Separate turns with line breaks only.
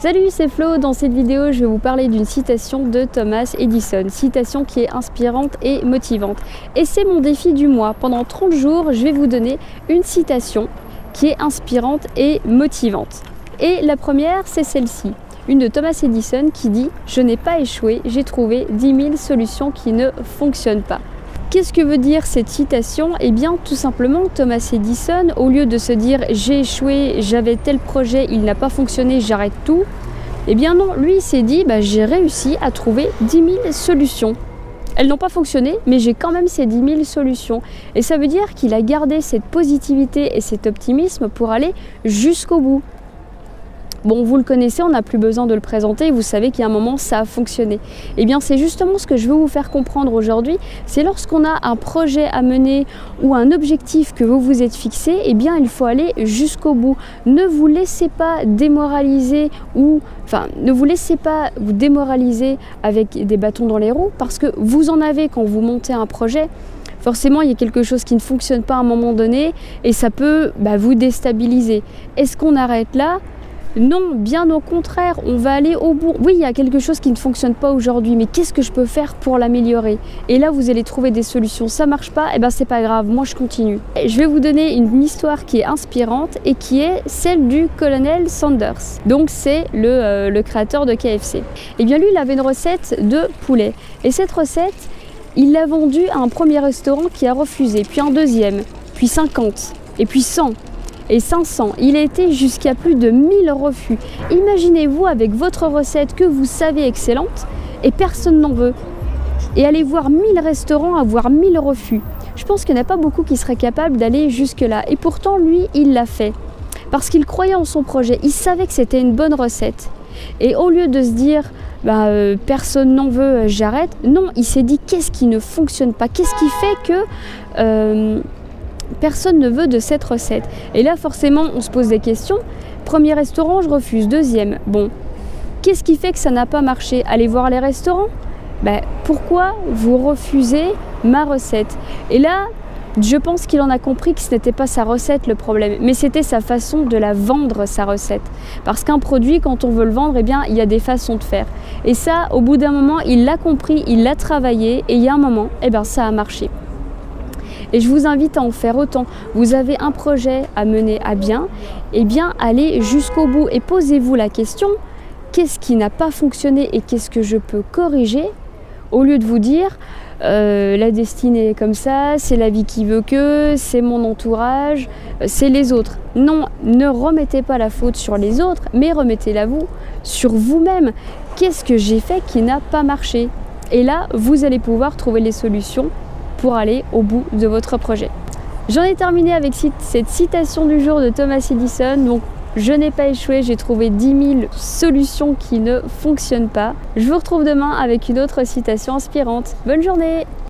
Salut, c'est Flo. Dans cette vidéo, je vais vous parler d'une citation de Thomas Edison. Citation qui est inspirante et motivante. Et c'est mon défi du mois. Pendant 30 jours, je vais vous donner une citation qui est inspirante et motivante. Et la première, c'est celle-ci. Une de Thomas Edison qui dit « Je n'ai pas échoué, j'ai trouvé 10 000 solutions qui ne fonctionnent pas ». Qu'est-ce que veut dire cette citation? Eh bien, tout simplement, Thomas Edison, au lieu de se dire « j'ai échoué, j'avais tel projet, il n'a pas fonctionné, j'arrête tout », eh bien non, lui il s'est dit « j'ai réussi à trouver 10 000 solutions ». Elles n'ont pas fonctionné, mais j'ai quand même ces 10 000 solutions. Et ça veut dire qu'il a gardé cette positivité et cet optimisme pour aller jusqu'au bout. Bon, vous le connaissez, on n'a plus besoin de le présenter, vous savez qu'il y a un moment, ça a fonctionné. Eh bien, c'est justement ce que je veux vous faire comprendre aujourd'hui, c'est lorsqu'on a un projet à mener ou un objectif que vous vous êtes fixé, eh bien, il faut aller jusqu'au bout. Ne vous laissez pas démoraliser ne vous laissez pas vous démoraliser avec des bâtons dans les roues, parce que vous en avez quand vous montez un projet. Forcément, il y a quelque chose qui ne fonctionne pas à un moment donné et ça peut vous déstabiliser. Est-ce qu'on arrête là ? Non, bien au contraire, on va aller au bout. Oui, il y a quelque chose qui ne fonctionne pas aujourd'hui, mais qu'est-ce que je peux faire pour l'améliorer? Et là, vous allez trouver des solutions. Ça marche pas, eh ben c'est pas grave, moi je continue. Et je vais vous donner une histoire qui est inspirante et qui est celle du colonel Sanders. Donc c'est le créateur de KFC. Et bien lui, il avait une recette de poulet. Et cette recette, il l'a vendue à un premier restaurant qui a refusé, puis un deuxième, puis 50, et puis 100. Et 500, il a été jusqu'à plus de 1000 refus. Imaginez-vous avec votre recette que vous savez excellente et personne n'en veut. Et aller voir 1000 restaurants, avoir 1000 refus. Je pense qu'il n'y en a pas beaucoup qui seraient capables d'aller jusque-là. Et pourtant, lui, il l'a fait. Parce qu'il croyait en son projet. Il savait que c'était une bonne recette. Et au lieu de se dire personne n'en veut, j'arrête. Non, il s'est dit qu'est-ce qui ne fonctionne pas? Qu'est-ce qui fait que personne ne veut de cette recette? Et là, forcément, on se pose des questions. Premier restaurant, je refuse. Deuxième, bon, qu'est-ce qui fait que ça n'a pas marché? Allez voir les restaurants. Pourquoi vous refusez ma recette? Et là, je pense qu'il en a compris que ce n'était pas sa recette le problème, mais c'était sa façon de la vendre, sa recette. Parce qu'un produit, quand on veut le vendre, eh bien, il y a des façons de faire. Et ça, au bout d'un moment, il l'a compris, il l'a travaillé, et il y a un moment, ça a marché. Et je vous invite à en faire autant. Vous avez un projet à mener à bien, eh bien allez jusqu'au bout et posez-vous la question, qu'est-ce qui n'a pas fonctionné et qu'est-ce que je peux corriger? Au lieu de vous dire, la destinée est comme ça, c'est la vie qui veut que, c'est mon entourage, c'est les autres. Non, ne remettez pas la faute sur les autres, mais remettez-la vous sur vous-même. Qu'est-ce que j'ai fait qui n'a pas marché? Et là, vous allez pouvoir trouver les solutions pour aller au bout de votre projet. J'en ai terminé avec cette citation du jour de Thomas Edison. Donc, je n'ai pas échoué, j'ai trouvé 10 000 solutions qui ne fonctionnent pas. Je vous retrouve demain avec une autre citation inspirante. Bonne journée!